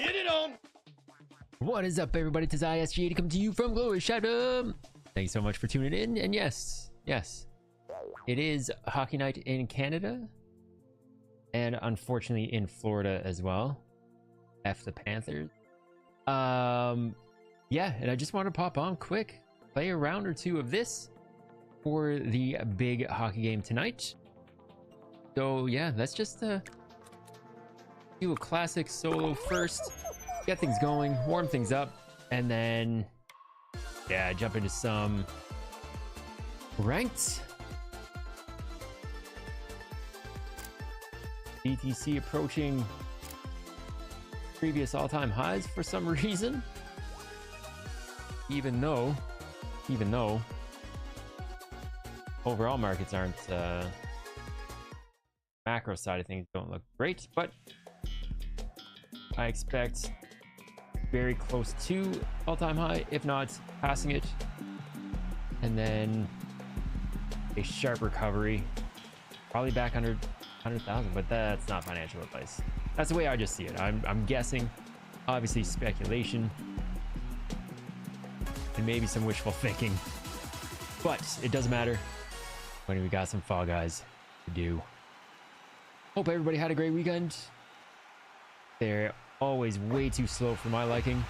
Get it on! What is up, everybody? It is ISG to come to you from Glory Shadow. Thank you so much for tuning in. And yes, it is hockey night in Canada, and unfortunately in Florida as well. F the Panthers. Yeah, and I just want to pop on quick, play a round or two of this for the big hockey game tonight. So yeah, let's just do a classic solo first, get things going, warm things up, and then yeah, jump into some ranked. BTC approaching previous all-time highs for some reason, even though overall markets aren't macro side of things don't look great, but I expect very close to all-time high, if not passing it, and then a sharp recovery, probably back under 100,000, but that's not financial advice. That's the way I just see it. I'm guessing, obviously speculation and maybe some wishful thinking, but it doesn't matter when we got some Fall Guys to do. Hope everybody had a great weekend. They're always way too slow for my liking.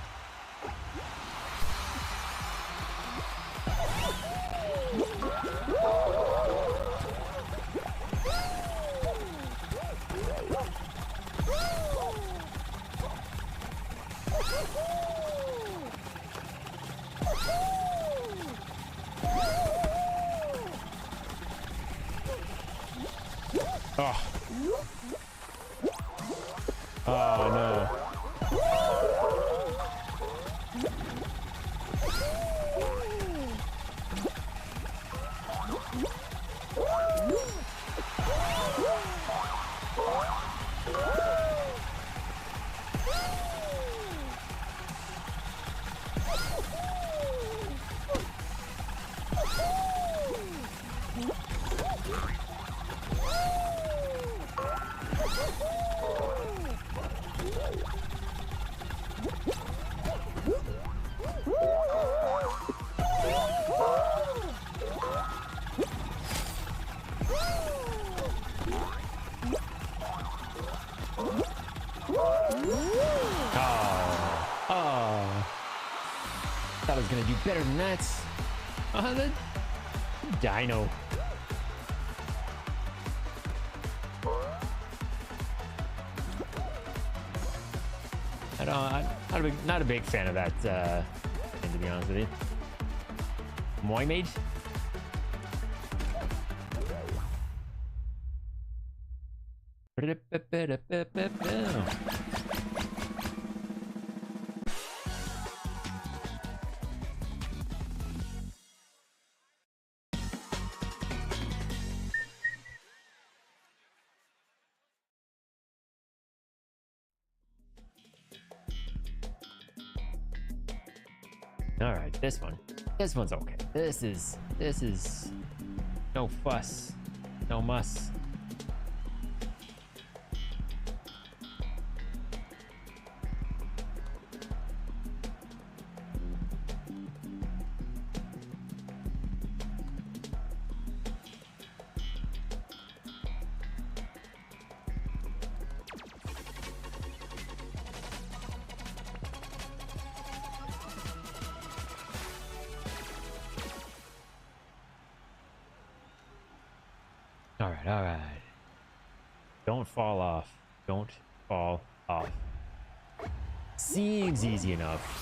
Oh no. Thought I was gonna do better than that. The dino. I'm not a big fan of that, to be honest with you. Moy mage? All right, this one's okay. This is no fuss, no muss. All right. Don't fall off. Don't fall off. Seems easy enough.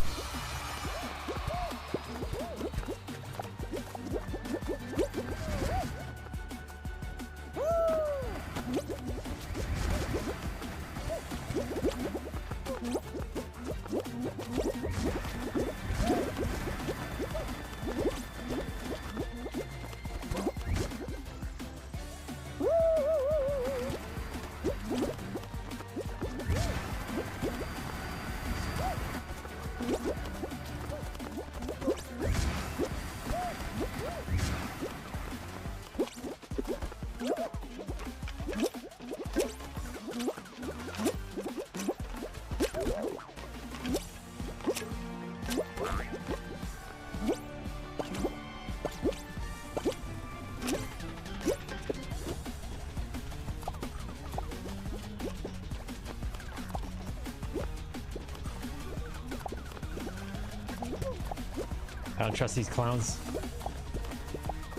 I don't trust these clowns.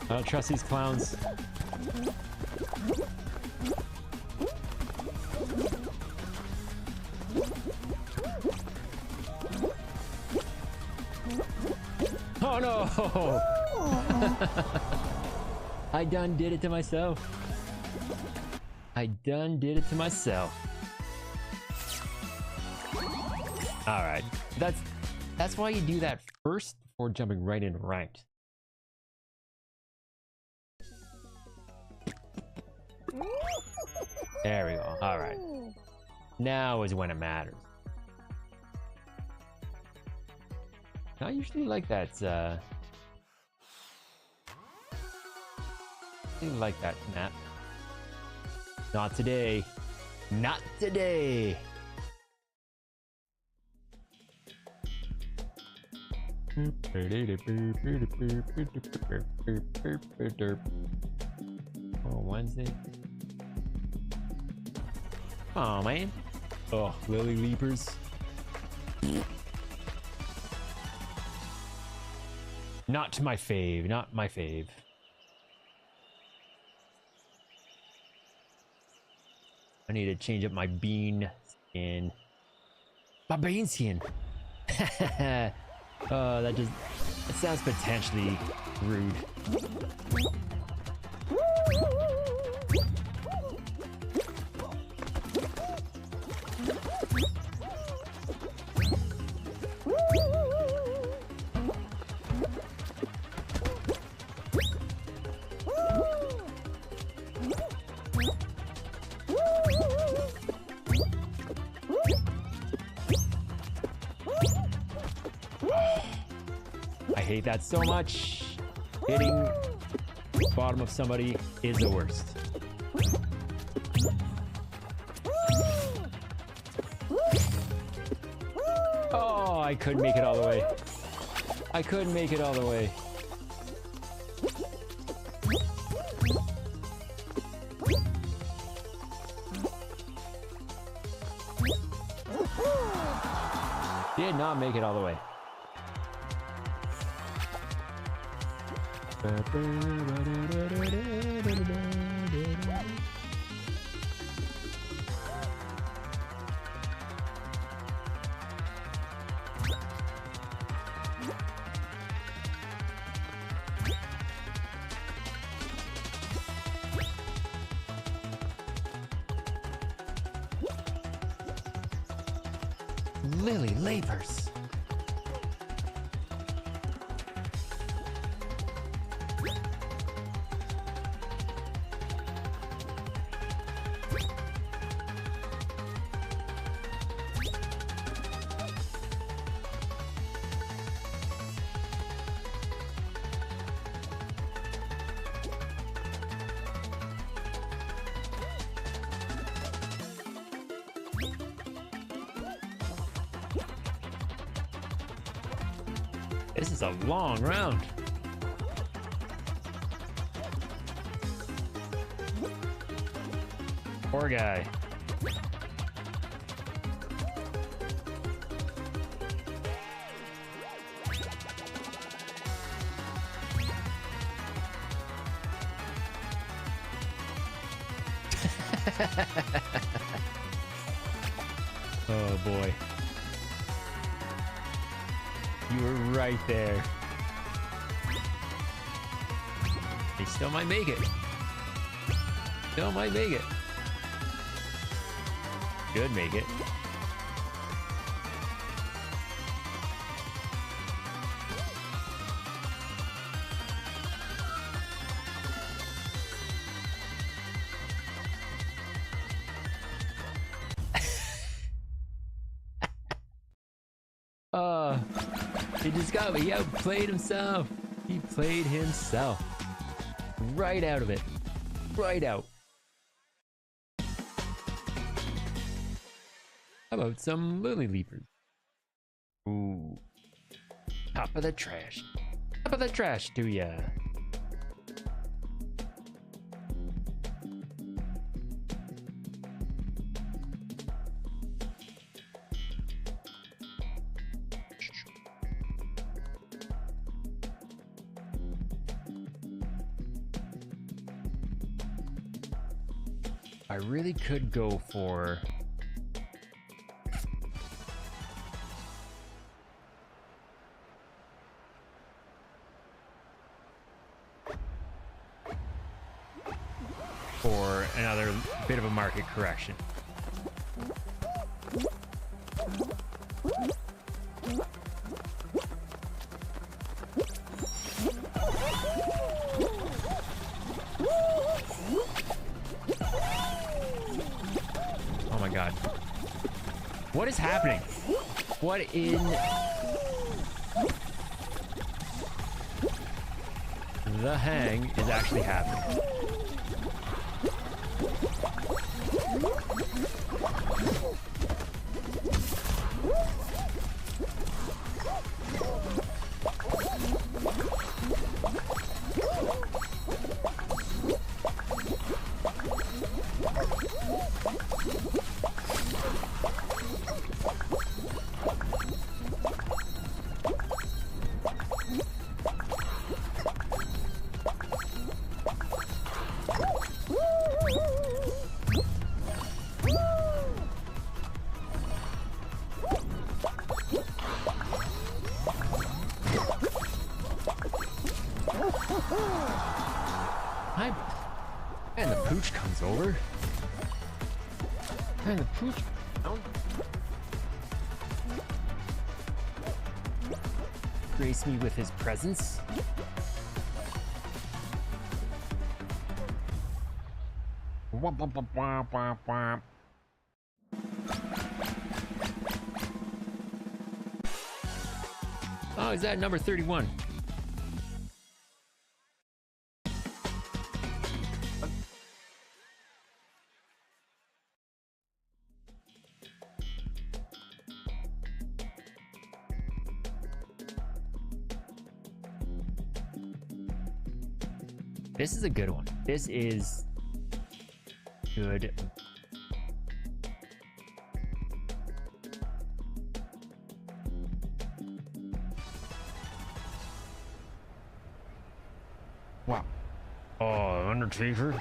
I don't trust these clowns. Oh no! I done did it to myself. I done did it to myself. Alright. That's why you do that first before jumping right into ranked. There we go. Alright. Now is when it matters. I usually like that, I like that map. Not today. Not today! Oh, Wednesday. Oh man. Oh, Lily Leapers. Not my fave, not my fave. I need to change up my bean skin. My bean skin! Oh, that sounds potentially rude. I hate that so much. Hitting the bottom of somebody is the worst. Oh, I couldn't make it all the way. I couldn't make it all the way. Did not make it all the way. Lily Labors. This is a long round. Poor guy. Oh boy. You were right there. They still might make it. Still might make it. Should make it. He just got me. He outplayed himself. He played himself. Right out of it. Right out. How about some Lily Leapers? Ooh. Top of the trash. Top of the trash to ya. I really could go for... for another bit of a market correction. Oh my god. What is happening? What in the hang is actually happening? And the pooch comes over. And the pooch... grace me with his presence. Oh, is that number 31? This is a good one. This is good. Wow. Oh, Undertaker.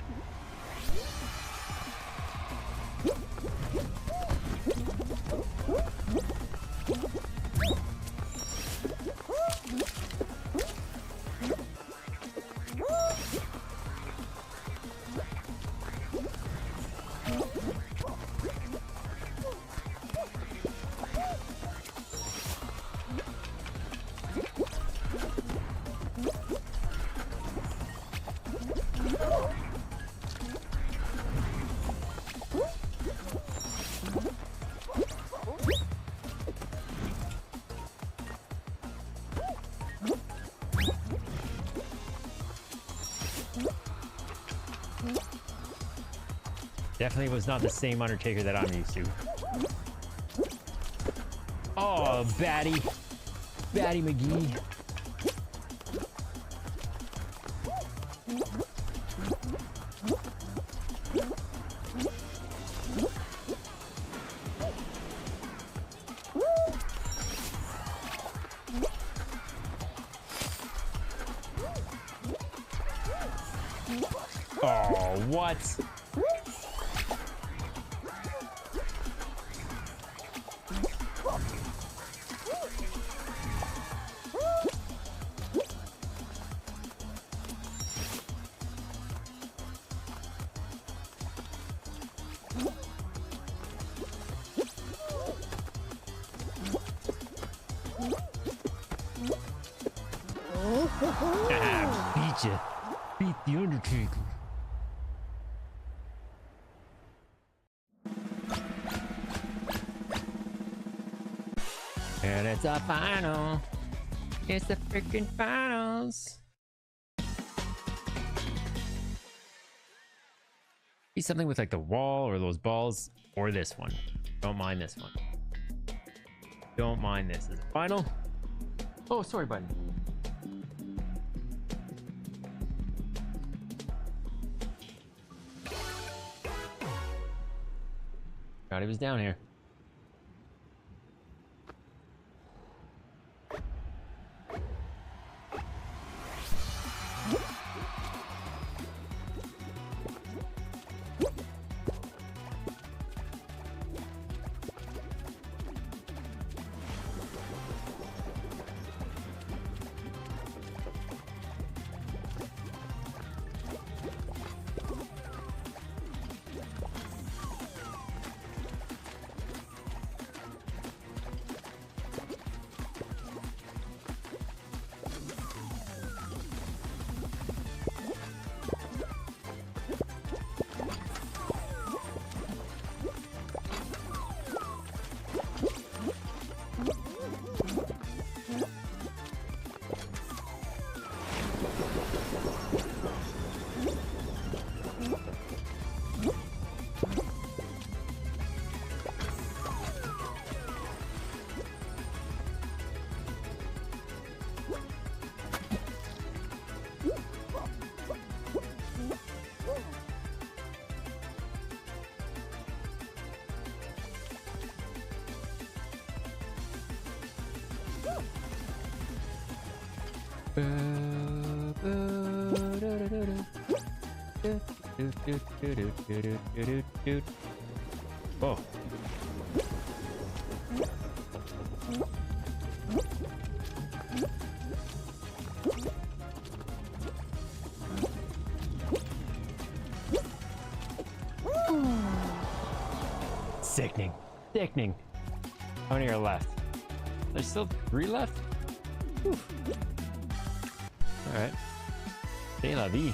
Definitely was not the same Undertaker that I'm used to. Oh, Batty. Batty McGee. Oh, what? Beat you. Beat the Undertaker. And it's a final. It's the freaking finals. Be something with like the wall or those balls or this one. Don't mind this one. Don't mind this as a final. Oh, sorry, button. God, he was down here. Oh. Sickening. Sickening. How many are left? There's still 3 left? Whew. Alright. C'est la vie.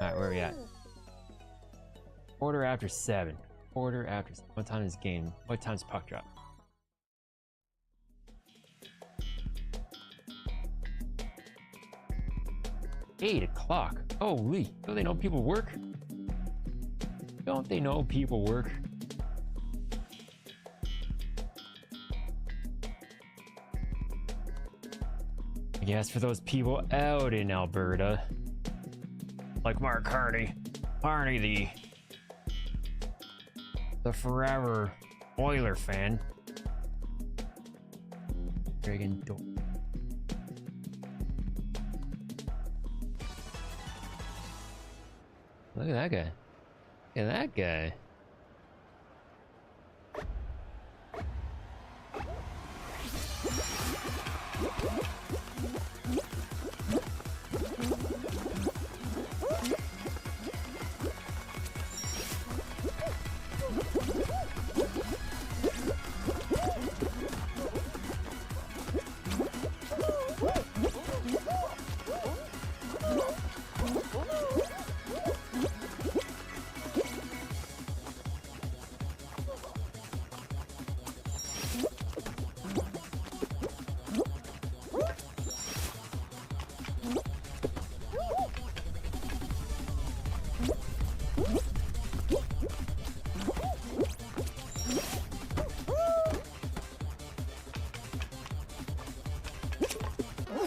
Alright, where are we at? Quarter after 7. Quarter after 7. What time is game? What time's puck drop? $8 o'clock. Holy, don't they know people work? Don't they know people work? I guess for those people out in Alberta, like Mark Carney, the forever Oiler fan. Friggin' door. Look at that guy. Look at that guy.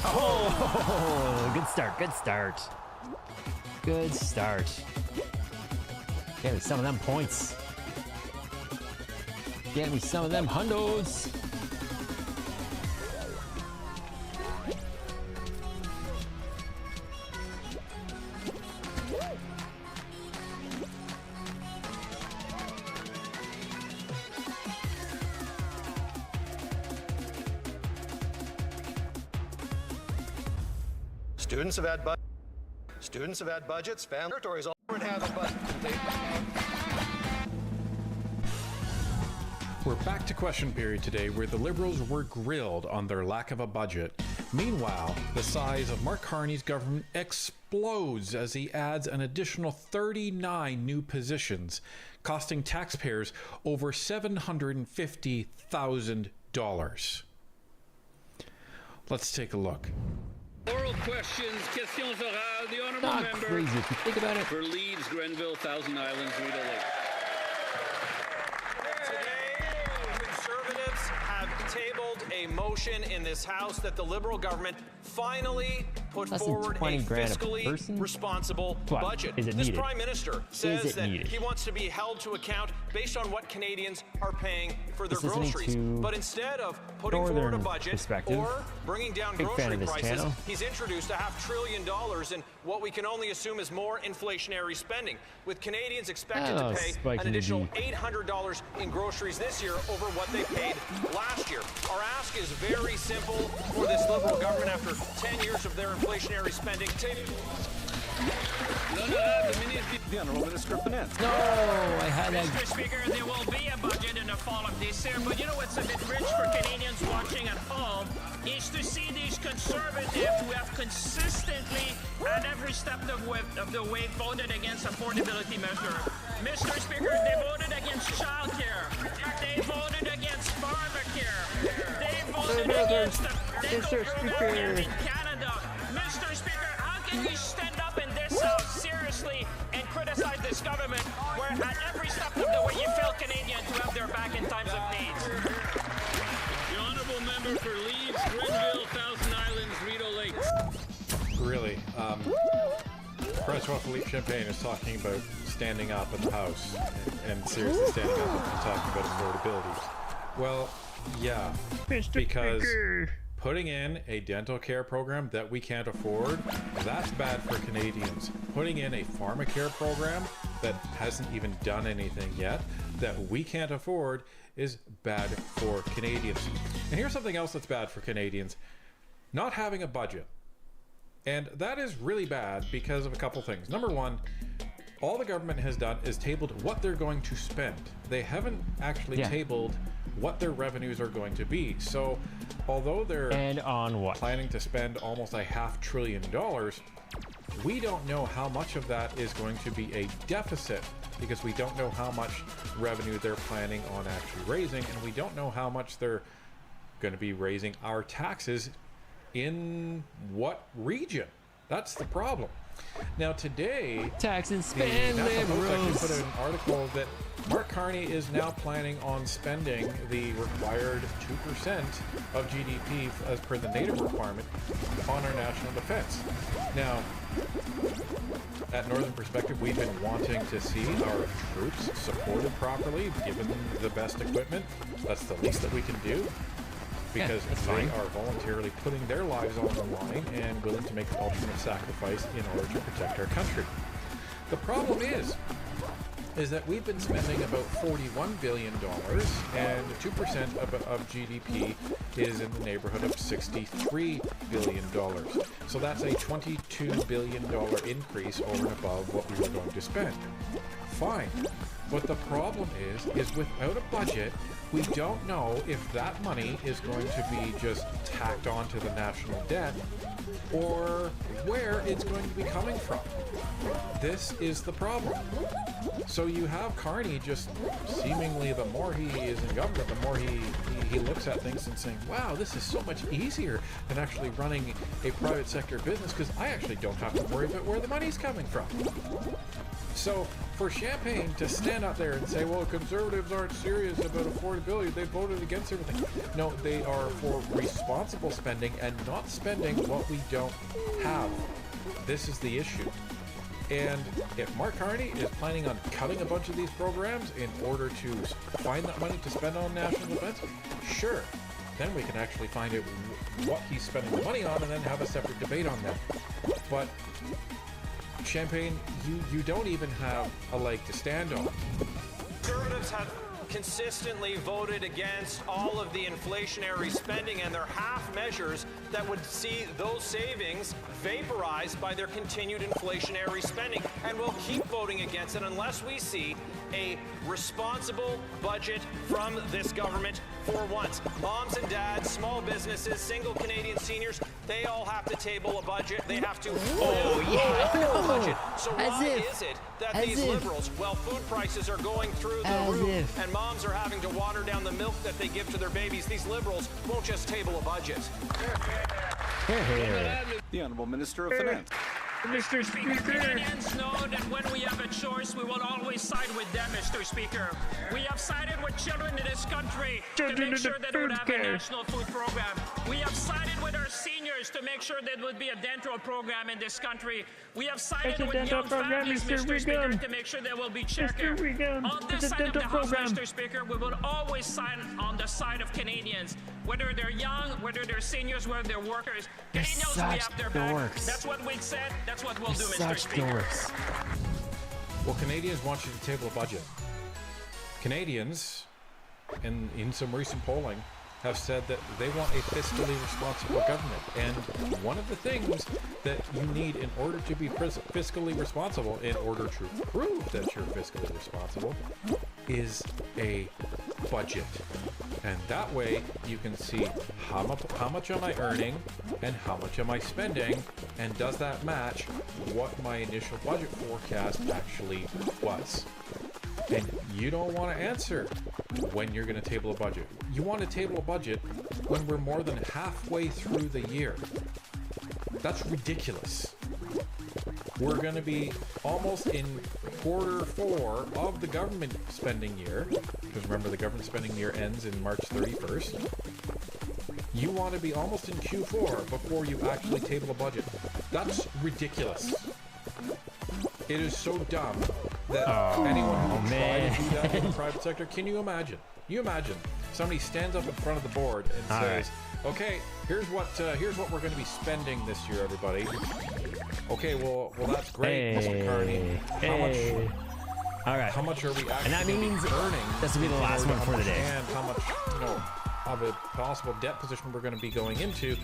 Oh, good start, good start. Good start. Get me some of them points. Get me some of them hundos. Students have had budgets, family territories all have a budget. We're back to question period today, where the Liberals were grilled on their lack of a budget. Meanwhile, the size of Mark Carney's government explodes as he adds an additional 39 new positions, costing taxpayers over $750,000. Let's take a look. Oral questions, questions orales, the honourable Not member crazy if you think about it. for Leeds, Grenville, Thousand Islands, Rideau Lake. Today, Conservatives have tabled a motion in this House that the Liberal government finally put Less than forward a 20 grand a fiscally person? responsible What? budget. Is it This needed? Prime Minister says that needed? he wants to be held to account based on what Canadians are paying for their Just listening groceries. to But instead of putting forward a Northern budget perspective. or bringing down Big fan grocery of this prices, channel. he's introduced $500 billion in what we can only assume is more inflationary spending, with Canadians expected to pay spiking an the additional D. $800 in groceries this year over what they paid last year. Our ask is very simple for this Liberal government after 10 years of their inflationary spending. The Honourable Minister of Finance. No, I had that. Mr. Speaker, there will be a budget in the fall of this year, but you know what's a bit rich for Canadians watching at home is to see these Conservatives who have consistently, at every step of the way, voted against affordability measure. Mr. Speaker, they voted against childcare. They voted against pharmacare. They voted against the dental program in Canada. Mr. Speaker, how can you stand up in this House seriously and criticize this government where at every step of the way you fail Canadians to have their back in times of need? The honourable member for Leeds, Grenville, Thousand Islands, Rideau Lake. Really, Francois Philippe Champagne is talking about standing up in the House and seriously standing up and talking about affordability. Well, yeah, because putting in a dental care program that we can't afford, that's bad for Canadians. Putting in a pharmacare program that hasn't even done anything yet, that we can't afford, is bad for Canadians. And here's something else that's bad for Canadians. Not having a budget. And that is really bad because of a couple things. Number one, all the government has done is tabled what they're going to spend. They haven't actually tabled what their revenues are going to be. So although they're And on what? planning to spend almost $500 billion, we don't know how much of that is going to be a deficit, because we don't know how much revenue they're planning on actually raising, and we don't know how much they're going to be raising our taxes in what region. That's the problem. Now today, Tax and the spend National Post actually put liberals. out an article that Mark Carney is now planning on spending the required 2% of GDP as per the NATO requirement on our national defense. Now, at Northern Perspective, we've been wanting to see our troops supported properly, given them the best equipment. That's the least that we can do, because that's they fine. are voluntarily putting their lives on the line and willing to make the ultimate sacrifice in order to protect our country. The problem is that we've been spending about $41 billion, and 2% of GDP is in the neighborhood of $63 billion. So that's a $22 billion increase over and above what we were going to spend. Fine. But the problem is without a budget, we don't know if that money is going to be just tacked onto the national debt or where it's going to be coming from. This is the problem. So you have Carney just seemingly, the more he is in government, the more he looks at things and saying, wow, this is so much easier than actually running a private sector business, because I actually don't have to worry about where the money's coming from. So for Champagne to stand out there and say, well, conservatives aren't serious about affordability, they voted against everything. No, they are for responsible spending and not spending what we don't have. This is the issue. And if Mark Carney is planning on cutting a bunch of these programs in order to find that money to spend on national defense, sure, then we can actually find out what he's spending the money on and then have a separate debate on that. But Champagne, you don't even have a leg to stand on. Conservatives have consistently voted against all of the inflationary spending and their half measures that would see those savings vaporized by their continued inflationary spending, and we'll keep voting against it unless we see a responsible budget from this government for once. Moms and dads, small businesses, single Canadian seniors, they all have to table a budget. They have to a budget. So why is it that these liberals, while food prices are going through the roof and moms are having to water down the milk that they give to their babies, these liberals won't just table a budget? The Honourable Minister of Finance. Mr. Speaker, Canadians know that when we have a choice, we will always side with them, Mr. Speaker. We have sided with children in this country to make sure that we would have a national food program. We have sided with our seniors to make sure there would be a dental program in this country. We have sided with young families, Mr. Speaker, to make sure there will be childcare. On this side of the House, Mr. Speaker, we will always side on the side of Canadians. Whether they're young, whether they're seniors, whether they're workers, Canadians, we have their back. That's what we said. That's what we'll do, Mr. Speaker. Well, Canadians want you to table a budget. Canadians, in some recent polling, have said that they want a fiscally responsible government. And one of the things that you need in order to be fiscally responsible, in order to prove that you're fiscally responsible, is a budget. And that way you can see how much am I earning and how much am I spending, and does that match what my initial budget forecast actually was. And you don't want to answer when you're going to table a budget. You want to table a budget when we're more than halfway through the year. That's ridiculous. We're going to be almost in Q4 of the government spending year, because remember the government spending year ends in March 31st. You want to be almost in Q4 before you actually table a budget. That's ridiculous. It is so dumb that anyone who would try to do that in the private sector, can you imagine? You imagine somebody stands up in front of the board and says, "Okay, here's what we're going to be spending this year, everybody." Okay, well that's great, Mr. Carney. How much are we actually and that means earning? This will be the last one for the day. And how much, of a possible debt position we're going to be going into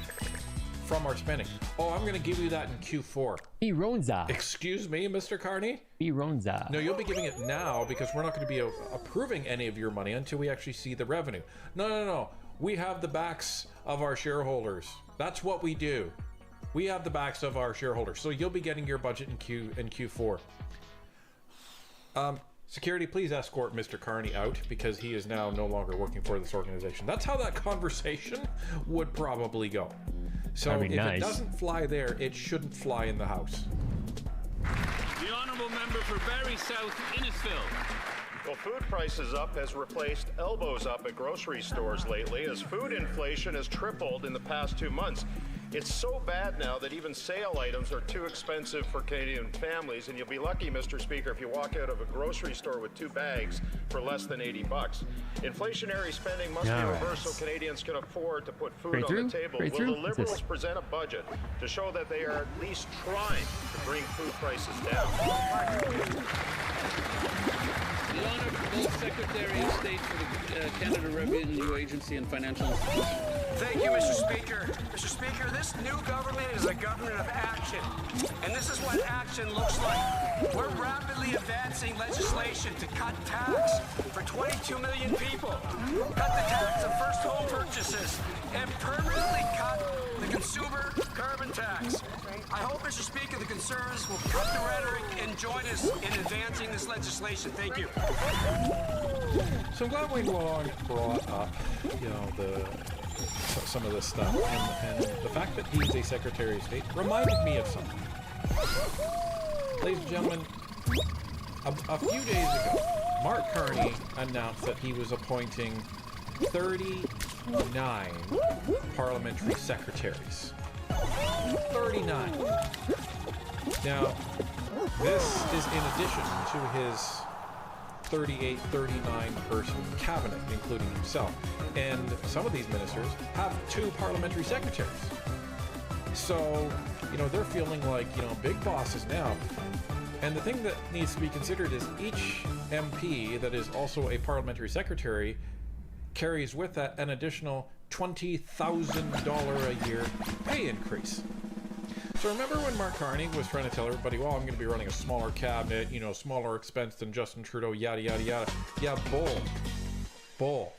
from our spending. Oh, I'm going to give you that in Q4. Ronza. Excuse me, Mr. Carney? Ronza. No, you'll be giving it now because we're not going to be approving any of your money until we actually see the revenue. No. We have the backs of our shareholders. That's what we do. We have the backs of our shareholders. So you'll be getting your budget in Q4. Security, please escort Mr. Carney out because he is now no longer working for this organization. That's how that conversation would probably go. So if it doesn't fly there, it shouldn't fly in the House. The honourable member for Barrie South, Innisfil. Well, food prices up has replaced elbows up at grocery stores lately as food inflation has tripled in the past 2 months. It's so bad now that even sale items are too expensive for Canadian families, and you'll be lucky, Mr. Speaker, if you walk out of a grocery store with 2 bags for less than $80. Inflationary spending must be reversed so Canadians can afford to put food on the table. Will the Liberals present a budget to show that they are at least trying to bring food prices down? The Honourable Secretary of State for the Canada Revenue Agency and Financial Institutions. Thank you, Mr. Speaker. Mr. Speaker, this new government is a government of action. And this is what action looks like. We're rapidly advancing legislation to cut tax for 22 million people, cut the tax of first home purchases, and permanently cut the consumer carbon tax. I hope, Mr. Speaker, the Conservatives will cut the rhetoric and join us in advancing this legislation. Thank you. So I'm glad Wayne Long brought up, some of this stuff, and the fact that he's a Secretary of State reminded me of something. Ladies and gentlemen, a few days ago, Mark Carney announced that he was appointing 39 parliamentary secretaries. 39. Now, this is in addition to his 39 person cabinet, including himself. And some of these ministers have 2 parliamentary secretaries. So, they're feeling like, big bosses now. And the thing that needs to be considered is each MP that is also a parliamentary secretary carries with that an additional $20,000 a year pay increase. So remember when Mark Carney was trying to tell everybody, well, I'm going to be running a smaller cabinet, smaller expense than Justin Trudeau, yada, yada, yada. Yeah, bull.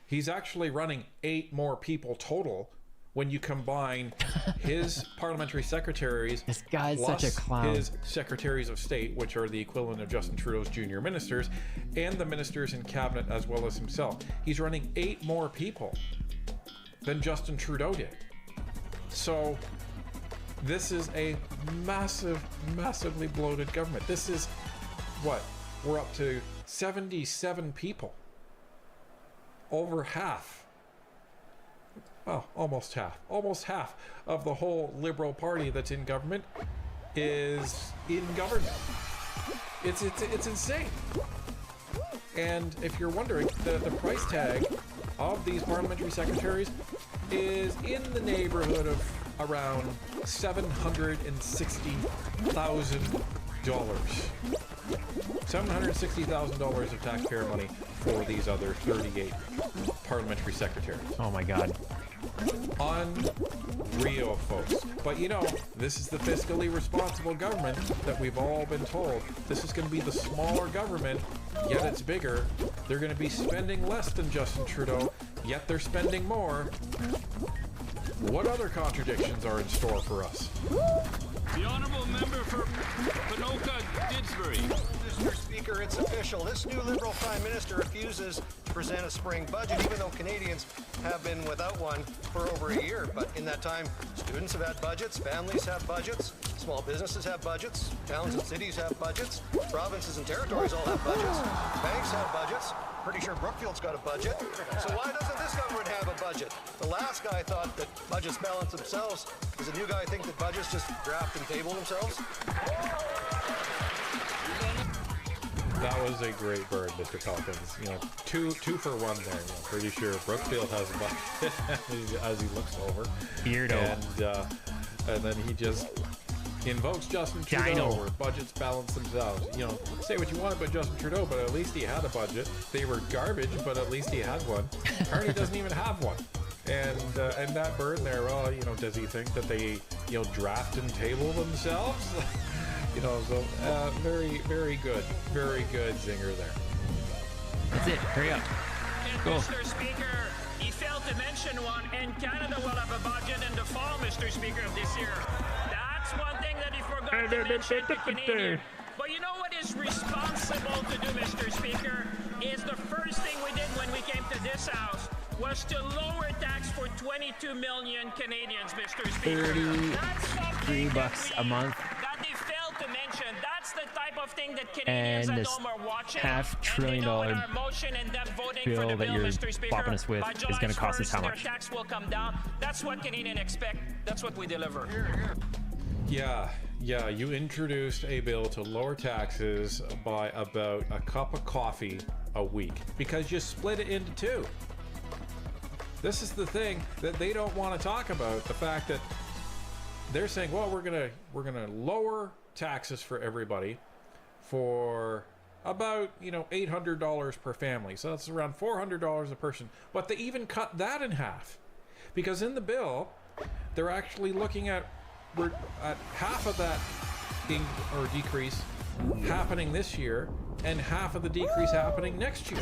He's actually running 8 more people total when you combine his parliamentary secretaries this guy's plus such a clown. His secretaries of state, which are the equivalent of Justin Trudeau's junior ministers, and the ministers in cabinet as well as himself. He's running 8 more people than Justin Trudeau did. So this is a massively bloated government. This is what? We're up to 77 people. Over half. Well, almost half. Almost half of the whole Liberal Party that's in government is in government. It's insane. And if you're wondering, the price tag of these parliamentary secretaries is in the neighborhood of around $760,000. $760,000 of taxpayer money for these other 38 parliamentary secretaries. Oh my God. Unreal, folks. But this is the fiscally responsible government that we've all been told. This is going to be the smaller government, yet it's bigger. They're going to be spending less than Justin Trudeau, yet they're spending more. What other contradictions are in store for us? The honourable member for Ponoka Didsbury. Mr. Speaker, it's official. This new Liberal Prime Minister refuses to present a spring budget, even though Canadians have been without one for over a year. But in that time, students have had budgets, families have budgets, small businesses have budgets, towns and cities have budgets, provinces and territories all have budgets, banks have budgets. Pretty sure Brookfield's got a budget. So why doesn't this government have a budget? The last guy thought that budgets balance themselves. Does the new guy think that budgets just draft and table themselves? That was a great bird, Mr. Calkins. You know, two for one there. You know, pretty sure Brookfield has a bucket as he looks over. Beardo. And then he just invokes Justin Trudeau, where budgets balance themselves. You know, say what you want about Justin Trudeau, but at least he had a budget. They were garbage, but at least he had one. Carney doesn't even have one. And that bird there, well, you know, does he think that they, you know, draft and table themselves? You know, so very, very good zinger there. That's it. Hurry up. Go. Mr. Speaker, he failed to mention one, and Canada will have a budget in the fall, Mr. Speaker, of this year. That's one thing that he forgot to mention to Canadian. But you know what is responsible to do, Mr. Speaker, is the first thing we did when we came to this house was to lower tax for 22 million Canadians, Mr. Speaker. $33 a month. That they failed to mention. That's the type of thing that Canadians And at this home are watching. $500 billion bill that you're bopping us with is going to cost us how much? Their tax will come down. That's what Canadians expect. That's what we deliver. Yeah, you introduced a bill to lower taxes by about a cup of coffee a week because you split it into two. This is the thing that they don't want to talk about, the fact that they're saying, well, we're gonna lower taxes for everybody for about, you know, $800 per family. So that's around $400 a person. But they even cut that in half, because in the bill they're actually looking at half of that decrease happening this year and half of the decrease happening next year.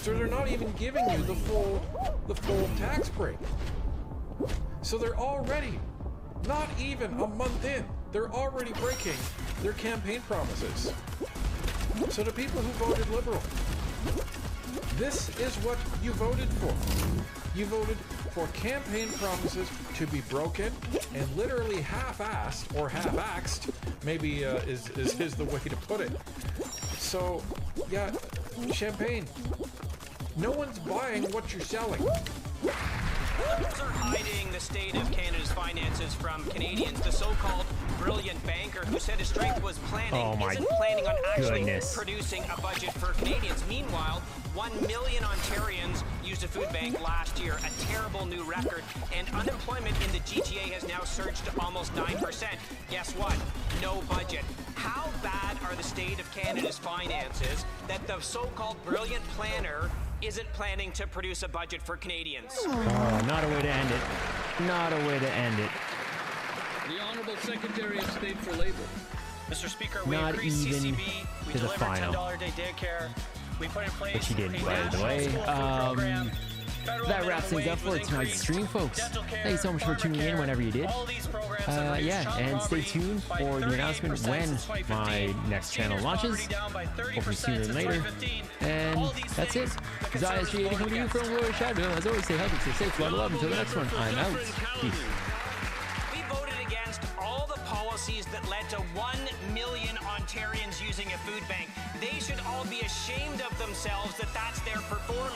So they're not even giving you the full tax break. So they're already, not even a month in, they're already breaking their campaign promises. So the people who voted Liberal, this is what you voted for. You voted for campaign promises to be broken and literally half-assed or half-axed, maybe is the way to put it. So, yeah, Champagne, no one's buying what you're selling. Liberals are hiding the state of Canada's finances from Canadians. The so-called brilliant banker who said his strength was planning isn't planning on actually producing a budget for Canadians. Meanwhile, 1 million Ontarians used a food bank last year, a terrible new record, and unemployment in the GTA has now surged to almost 9%. Guess what? No budget. How bad are the state of Canada's finances that the so-called brilliant planner isn't planning to produce a budget for Canadians? Oh, not a way to end it. Not a way to end it. The Honourable Secretary of State for Labour. Mr. Speaker, we Not increased even CCB, we to the delivered final. $10 day daycare, we put in place Which he didn't, a by the national way. school food program. That wraps things up for tonight's stream, folks. Thank you so much for tuning in whenever you did. Yeah, and stay tuned for the announcement when my next channel launches. Hopefully sooner than later. And that's it. This is ISG80 coming to you from Glory Shadow. As always, stay healthy, stay safe, a lot of love. Until the next one, I'm out. Peace. We voted against all the policies that led to 1 million Ontarians using a food bank. They should all be ashamed of themselves that that's their performance.